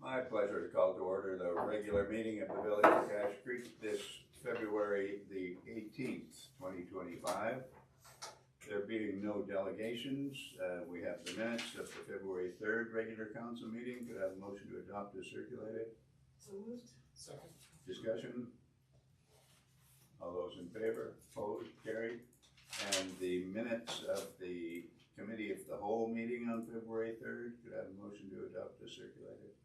My pleasure to call to order the regular meeting of the Village of Cache Creek this February the 18th, 2025. There being no delegations, we have the minutes of the February 3rd regular council meeting. Could I have a motion to adopt as circulated? So moved. Second. Discussion? All those in favor? Opposed? Carried. And the minutes of the Committee of the Whole meeting on February 3rd. Could I have a motion to adopt as circulated?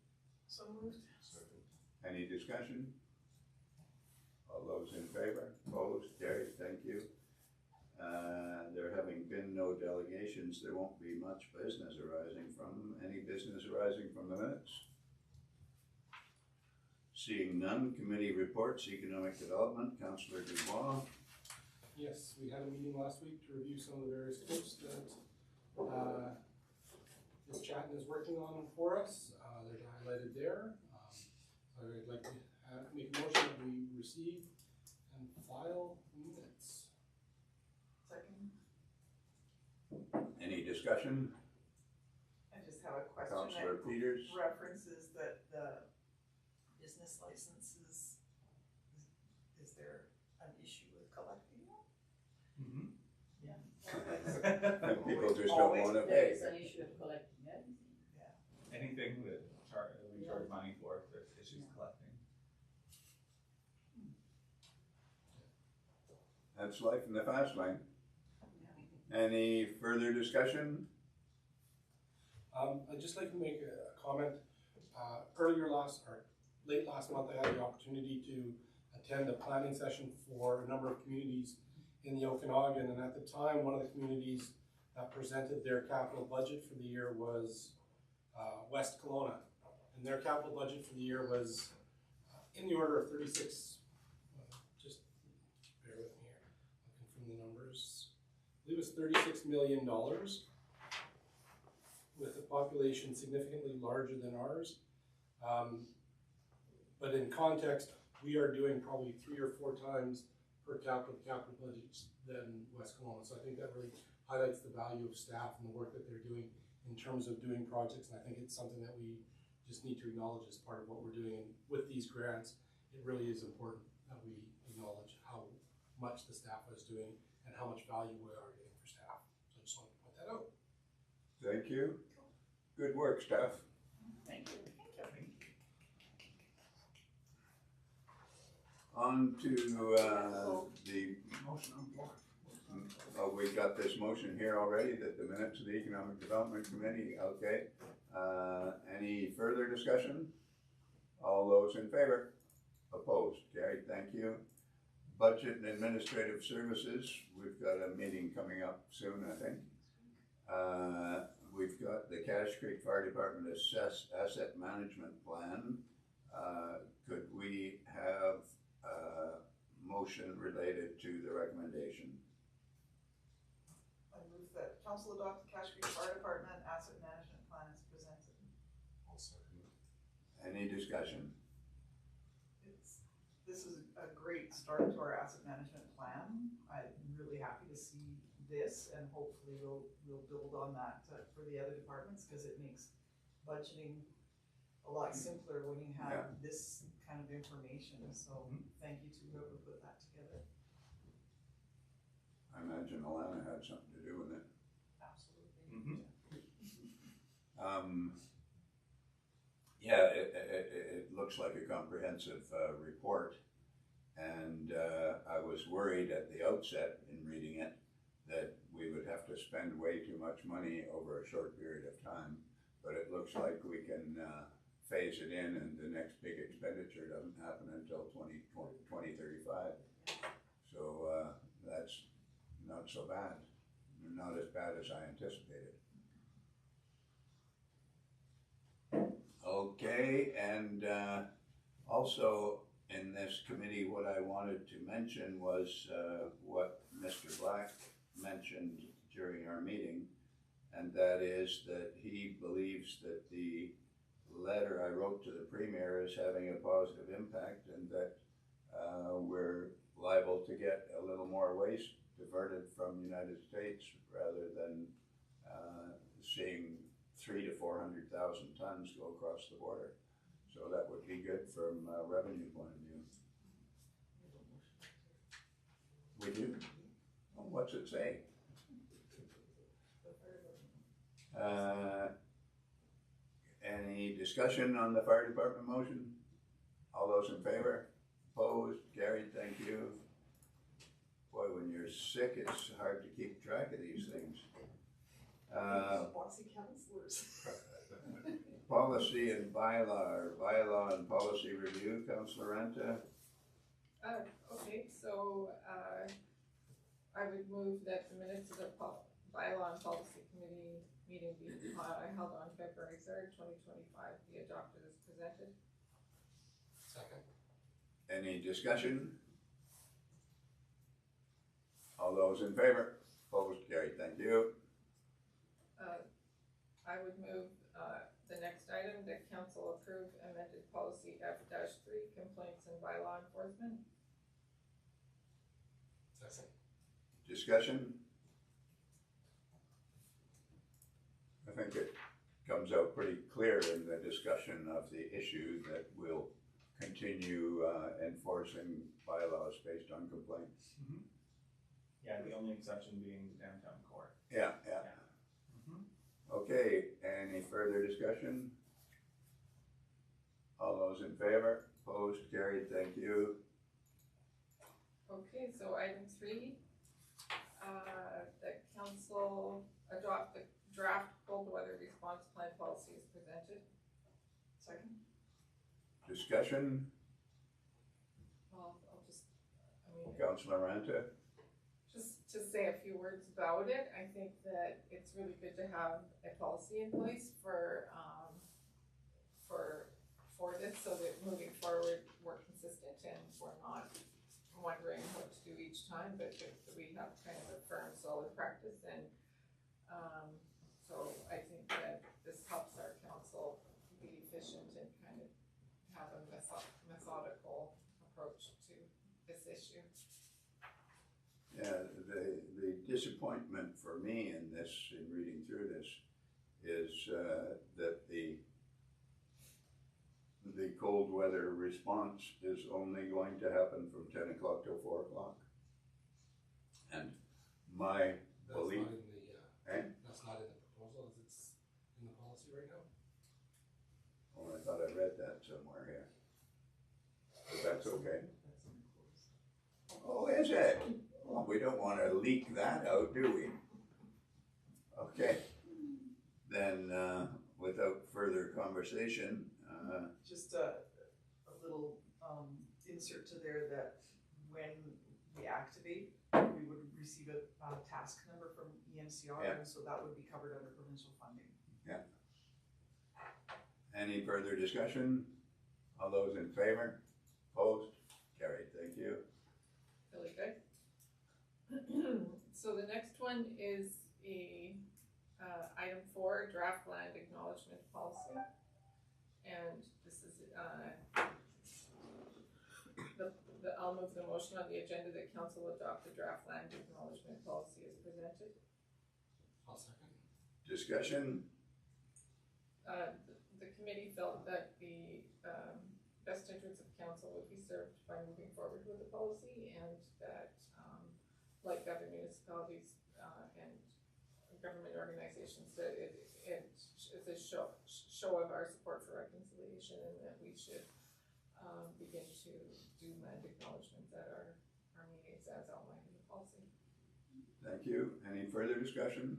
So moved. Second. Any discussion? All those in favor? Opposed? Carried. Thank you. There having been no delegations, there won't be much business arising from them. Any business arising from the minutes? Seeing none, committee reports, economic development, Councillor Dubois. Yes, we had a meeting last week to review some of the various quotes that Ms. Chatton is working on for us. They're highlighted there. I'd like to make a motion that we receive and file minutes. Second. Any discussion? I just have a question. Councillor Peters. References that the business licenses, is there an issue with collecting them? Mm-hmm. Yeah. People just don't want to pay. There's an issue of collecting everything. Yeah. Anything that we charge money for, there's issues collecting. That's life in the fast lane. Any further discussion? I'd just like to make a comment. Late last month, I had the opportunity to attend a planning session for a number of communities in the Okanagan, and at the time, one of the communities that presented their capital budget for the year was West Kelowna, and their capital budget for the year was in the order of 36. Just bear with me here, looking from the numbers. I believe it was $36 million, with a population significantly larger than ours. But in context, we are doing probably 3 or 4 times per capital budgets than West Kelowna. So I think that really highlights the value of staff and the work that they're doing in terms of doing projects. And I think it's something that we just need to acknowledge as part of what we're doing. And with these grants, it really is important that we acknowledge how much the staff is doing and how much value we are getting for staff. So I just wanted to point that out. Thank you. Good work, staff. Thank you. On to the Motion on board. we got this motion here already that the minutes of the Economic Development Committee, okay. Any further discussion? All those in favor? Opposed? Carried, thank you. Budget and Administrative Services, we've got a meeting coming up soon, I think. We've got the Cache Creek Fire Department Asset Management Plan. Could we have a motion related to the recommendation? I move that council adopt the Cache Creek Fire Department Asset Management Plan as presented. I'll second it. Any discussion? This is a great start to our asset management plan. I'm really happy to see this, and hopefully we'll build on that for the other departments, because it makes budgeting a lot simpler when you have this kind of information. So thank you to whoever put that together. I imagine Alana had something to do with it. Absolutely. Yeah, it looks like a comprehensive report, and I was worried at the outset in reading it that we would have to spend way too much money over a short period of time, but it looks like we can phase it in, and the next big expenditure doesn't happen until 2035. So that's not so bad, not as bad as I anticipated. Okay, and also in this committee, what I wanted to mention was what Mr. Black mentioned during our meeting, and that is that he believes that the letter I wrote to the Premier is having a positive impact, and that we're liable to get a little more waste diverted from the United States rather than seeing 300,000 to 400,000 tons go across the border. So that would be good from a revenue point of view. We do? Oh, what's it say? Any discussion on the fire department motion? All those in favor? Opposed? Carried, thank you. Boy, when you're sick, it's hard to keep track of these things. Bossy counselors. Policy and bylaw, or bylaw and policy review, Councillor Renta. Okay, so, I would move that the minutes of the bylaw and policy committee meeting be held on February 3rd, 2025, be adopted as presented. Second. Any discussion? All those in favor? Opposed? Carried, thank you. I would move, the next item, that council approve amended policy F-3, complaints and bylaw enforcement. Second. Discussion? I think it comes out pretty clear in the discussion of the issue that we'll continue enforcing bylaws based on complaints. Yeah, the only exception being the downtown core. Yeah. Okay, any further discussion? All those in favor? Opposed? Carried, thank you. Okay, so item 3, that council adopt the draft cold weather response plan policy as presented. Second. Discussion? Well, I'll just, I mean, Councillor Ranta? just to say a few words about it, I think that it's really good to have a policy in place for this, so that moving forward, we're consistent and we're not wondering what to do each time, but that we have kind of a firm, solid practice, and so I think that this helps our council be efficient and kind of have a methodical approach to this issue. Yeah, the disappointment for me in this, in reading through this, is that the cold weather response is only going to happen from 10 o'clock till 4 o'clock. And my belief, That's not in the proposal, as it's in the policy right now? oh, I thought I read that somewhere here. But that's okay. Oh, is it? Well, we don't want to leak that out, do we? Okay. Then, without further conversation, Just a little insert to there that when we activate, we would receive a task number from EMCR, Yeah. and so that would be covered under provincial funding. any further discussion? All those in favor? Opposed? Carried, thank you. Really good. So the next one is item 4, draft land acknowledgement policy. And this is, I'll move the motion on the agenda that council adopt the draft land acknowledgement policy as presented. I'll second. Discussion? The committee felt that the best interests of council would be served by moving forward with the policy, and that like other municipalities and government organizations, that it is a show of our support for reconciliation, and that we should begin to do land acknowledgements at our meetings as outlined in the policy. Thank you. Any further discussion?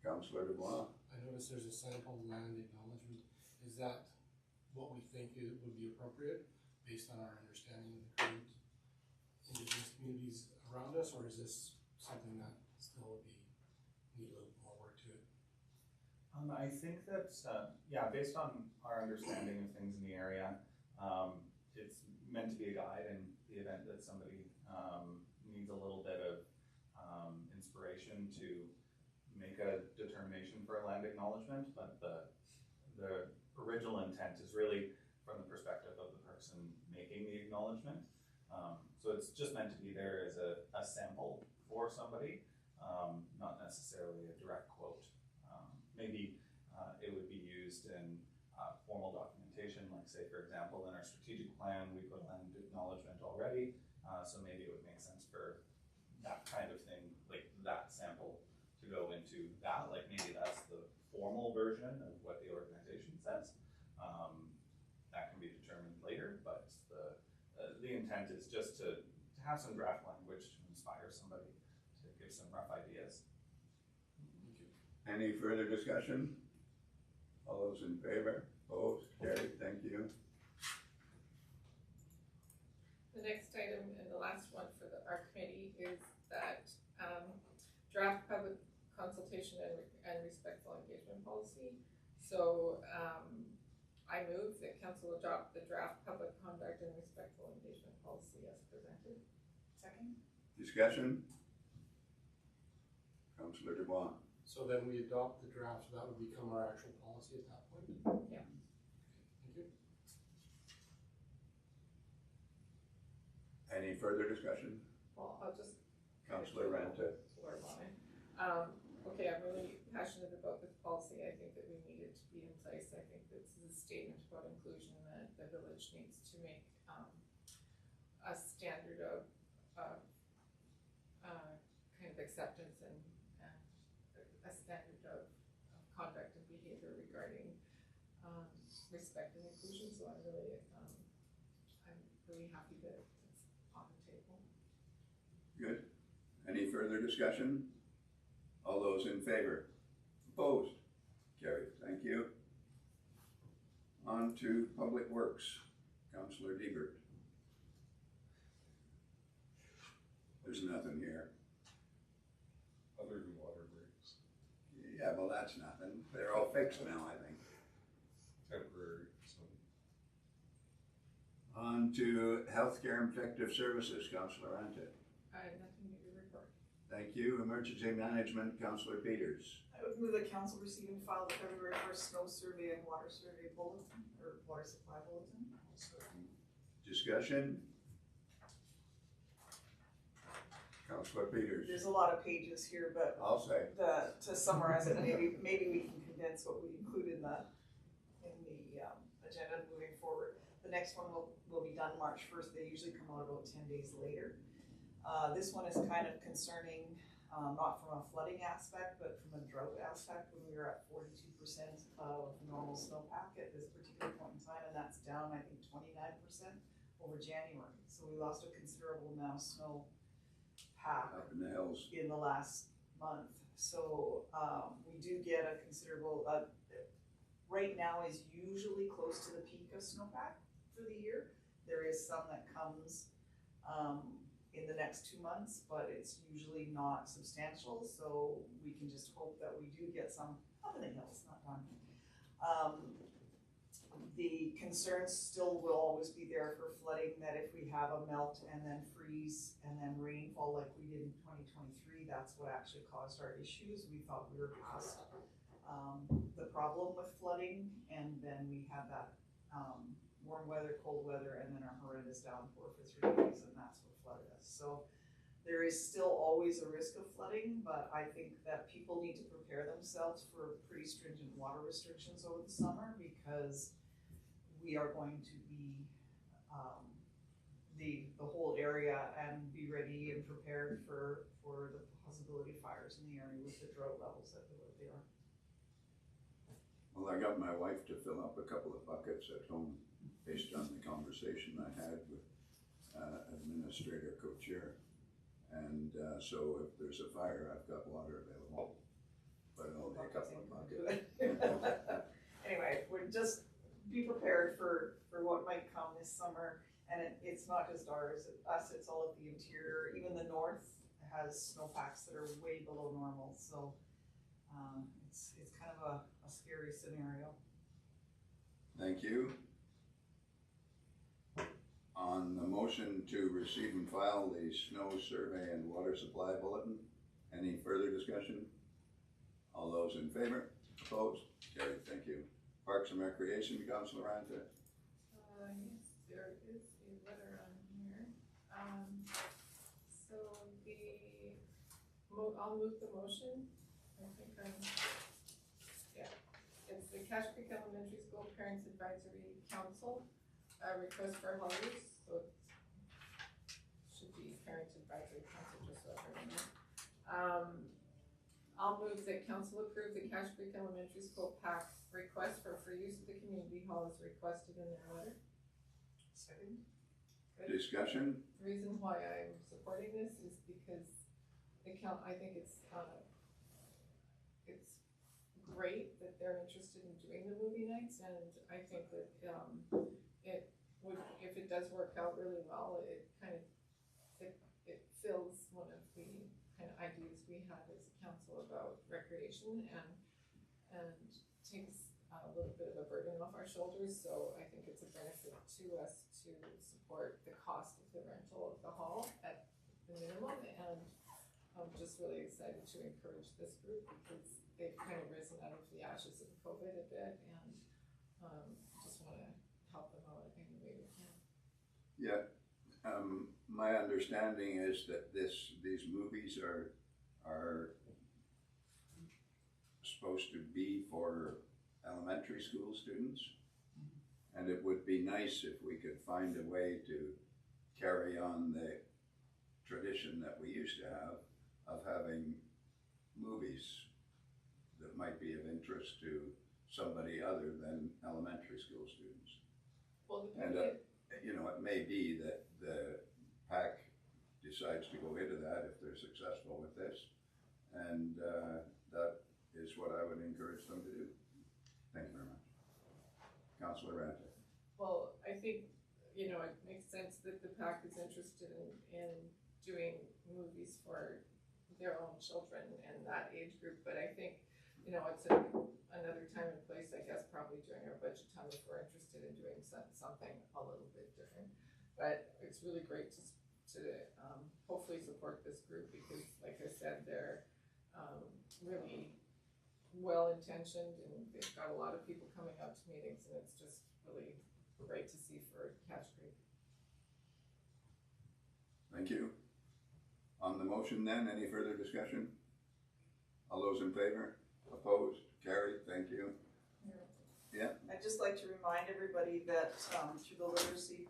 Councillor Dubois? I noticed there's a sample land acknowledgement. Is that what we think it would be appropriate based on our understanding of the current Indigenous communities around us, or is this something that still would need a little more work to it? I think that, based on our understanding of things in the area, it's meant to be a guide in the event that somebody needs a little bit of inspiration to make a determination for a land acknowledgement, but the original intent is really from the perspective of the person making the acknowledgement. So it's just meant to be there as a sample for somebody, not necessarily a direct quote. Maybe it would be used in formal documentation, like say, for example, in our strategic plan, we put land acknowledgement already, so maybe it would make sense for that kind of thing, like that sample to go into that, like maybe that's the formal version of what the organization says. That can be determined later, but the intent is just to have some draft language to inspire somebody, to give some rough ideas. Any further discussion? All those in favor? Opposed? Carried. Thank you. The next item and the last one for our committee is that draft public consultation and respectful engagement policy. So I move that council adopt the draft public conduct and respectful engagement policy as presented. Second? Discussion? Councillor Dubois. So then we adopt the draft, so that would become our actual policy at that point? Yeah. Thank you. Any further discussion? Well, I'll just. Councillor Ranta. Blurb on it. Okay, I'm really passionate about this policy. I think that we need it to be in place. I think this is a statement about inclusion that the village needs to make a standard of kind of acceptance and a standard of conduct and behavior regarding respect and inclusion. So I'm really happy that it's on the table. Good. Any further discussion? All those in favor? Opposed? Carried. Thank you. On to Public Works. Councillor Liebert. There's nothing here. Other than water breaks, Yeah, well, that's nothing. They're all fixed now, I think. temporary, so. On to Healthcare and Protective Services, Councillor Ranta. I have nothing new to report. Thank you. Emergency Management, Councillor Peters. I would move that council receive and file the February 1st snow survey and water survey bulletin, or water supply bulletin. Discussion? Councillor Peters. There's a lot of pages here, but I'll say. to summarize it, maybe we can condense what we include in the agenda moving forward. The next one will be done March 1st. They usually come out about 10 days later. This one is kind of concerning, not from a flooding aspect, but from a drought aspect, when we were at 42% of normal snowpack at this particular point in time, and that's down, I think, 29% over January. So we lost a considerable amount of snow pack Up in the hills. in the last month. So we do get a considerable, right now is usually close to the peak of snowpack for the year. There is some that comes in the next 2 months, but it's usually not substantial. So we can just hope that we do get some up in the hills, not down here. The concerns still will always be there for flooding, that if we have a melt and then freeze and then rainfall like we did in 2023, that's what actually caused our issues. We thought we were past the problem with flooding, and then we had that warm weather, cold weather, and then a horrendous downpour for 3 days, and that's what flooded us. So there is still always a risk of flooding, but I think that people need to prepare themselves for pretty stringent water restrictions over the summer, because we are going to be the whole area and be ready and prepared for the possibility of fires in the area with the drought levels that they are. Well, I got my wife to fill up a couple of buckets at home based on the conversation I had with Administrator Couture. And so if there's a fire, I've got water available, but only a couple of buckets. Anyway, we're just be prepared for what might come this summer. And it's not just us, it's all of the interior. Even the north has snowpacks that are way below normal. So it's kind of a scary scenario. Thank you. On the motion to receive and file the snow survey and water supply bulletin, any further discussion? All those in favor? Opposed? Carried. Thank you. Parks and Recreation, Councillor Ranta. Yes, there is a letter on here. So I'll move the motion. I think yeah. it's the Cache Creek Elementary School Parents Advisory Council, request for holidays, so it should be Parents Advisory Council, just so everyone knows. I'll move that council approve the Cache Creek Elementary School PAC request for free use of the community hall as requested in their letter. Second. Discussion? The reason why I'm supporting this is because I think it's great that they're interested in doing the movie nights, and I think that, it would, if it does work out really well, it fills one of the kind of ideas we had as a council about recreation and takes a little bit of a burden off our shoulders, so I think it's a benefit to us to support the cost of the rental of the hall at the minimum, and I'm just really excited to encourage this group because they've kind of risen out of the ashes of COVID a bit, and just wanna help them out in any way we can. Yeah. My understanding is that these movies are supposed to be for elementary school students. And it would be nice if we could find a way to carry on the tradition that we used to have of having movies that might be of interest to somebody other than elementary school students. Well, And, you know, it may be that the PAC decides to go into that if they're successful with this. And that is what I would encourage them to do. Thank you very much. Councillor Rantic. well, I think, you know, it makes sense that the PAC is interested in doing movies for their own children and that age group, but I think, you know, it's another time and place, I guess, probably during our budget time if we're interested in doing something a little bit different. But it's really great to hopefully support this group because, like I said, they're really well-intentioned and they've got a lot of people coming out to meetings, and it's just really great to see for Cache Creek. Thank you. On the motion then, any further discussion? All those in favor? Opposed? Carried? Thank you. Yeah. I'd just like to remind everybody that through the literacy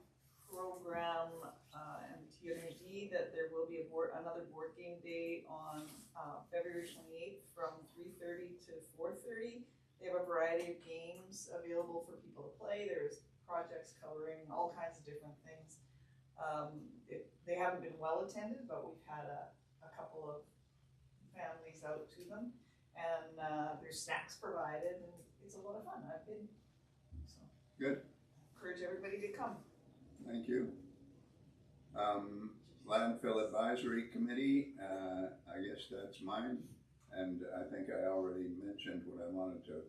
program and TNAD that there will be another board game day on February 28th from 3:30 to 4:30. They have a variety of games available for people to play. There's projects covering all kinds of different things. They haven't been well attended, but we've had a couple of families out to them, and there's snacks provided, and it's a lot of fun. I've been, so. Good. Encourage everybody to come. Thank you. Landfill Advisory Committee, I guess that's mine. And I think I already mentioned what I wanted to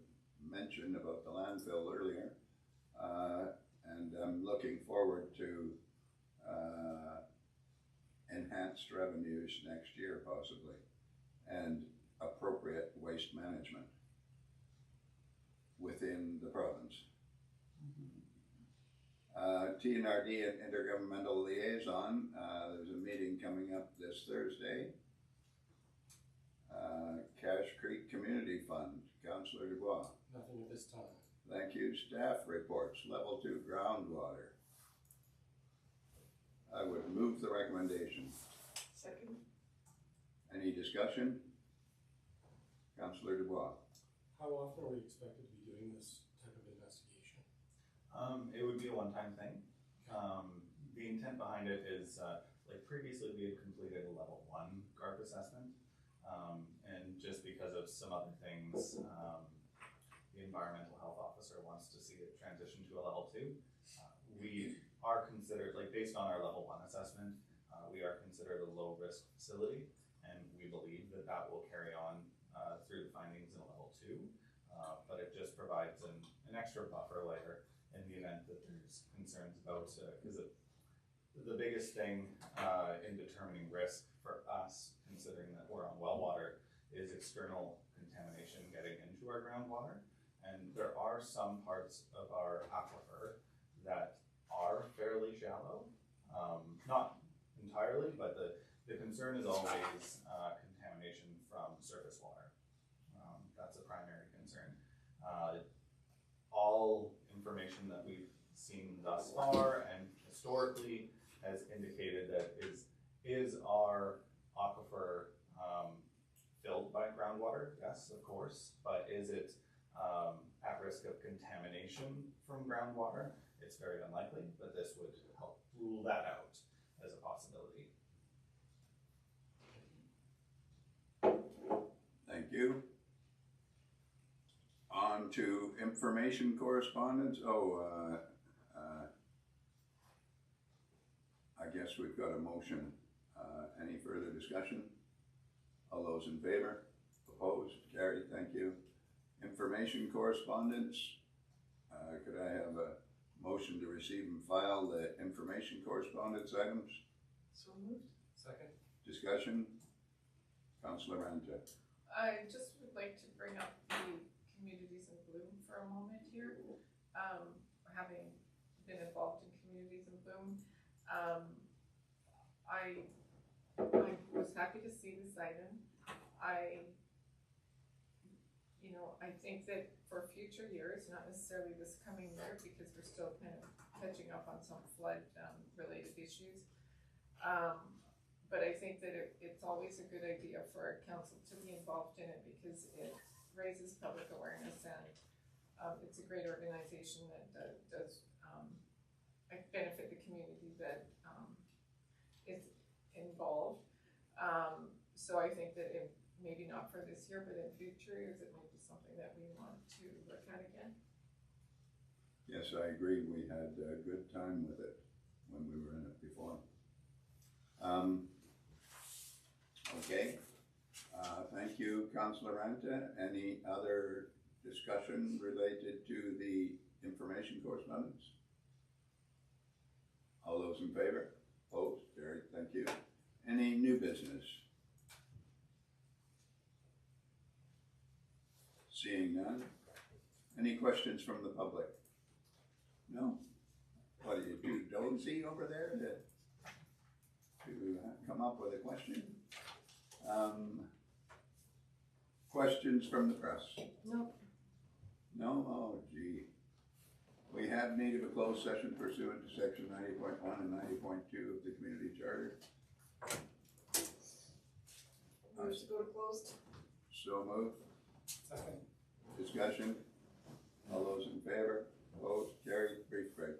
mention about the landfill earlier. And I'm looking forward to enhanced revenues next year possibly, and appropriate waste management within the province. TNRD and Intergovernmental Liaison, there's a meeting coming up this Thursday. Cache Creek Community Fund, Councillor Dubois. Nothing at this time. Thank you. Staff reports, level 2 groundwater. I would move the recommendation. Second. Any discussion? Councillor Dubois. How often are we expected to be doing this type of investigation? It would be a one-time thing. The intent behind it is, like previously we had completed a level 1 GARP assessment, and just because of some other things, the environmental health officer wants to see it transition to a level 2. We are considered, like based on our level 1 assessment, we are considered a low-risk facility, and we believe that that will carry on through the findings in level 2, but it just provides an extra buffer layer in the event that there's concerns about, because the biggest thing in determining risk for us, considering that we're on well water, is external contamination getting into our groundwater. And there are some parts of our aquifer that are fairly shallow, not entirely, but the concern is always contamination from surface water. That's a primary concern. All information that we've seen thus far and historically has indicated that is our aquifer filled by groundwater? Yes, of course, but is it at risk of contamination from groundwater? It's very unlikely, but this would help rule that out as a possibility. Thank you. On to information correspondence. I guess we've got a motion. Any further discussion? All those in favor? Opposed? Carried. Thank you. Information correspondence. Could I have a motion to receive and file the information correspondence items? So moved. Second. Discussion? Councillor Ranta. I just would like to bring up the Communities in Bloom for a moment here. Having been involved in Communities in Bloom, I was happy to see this item. I think that for future years, not necessarily this coming year, because we're still kind of catching up on some flood related issues. But I think that it's always a good idea for our council to be involved in it because it raises public awareness and it's a great organization that does benefit the community that is involved. So I think that maybe not for this year, but in future years, it might be something that we want to look at again. Yes, I agree. We had a good time with it when we were in it before. Okay. Thank you, Councillor Ranta. Any other discussion related to the information correspondence? All those in favor? Opposed? Carried. Thank you. Any new business? Seeing none. Any questions from the public? No? What are you too dozy over there to come up with a question? Questions from the press? No. No? Oh, gee. We have need of a closed session pursuant to section 90.1 and 90.2 of the community charter. Move to go to closed. So moved. Second. Discussion? All those in favor? Opposed? Carried. Brief break.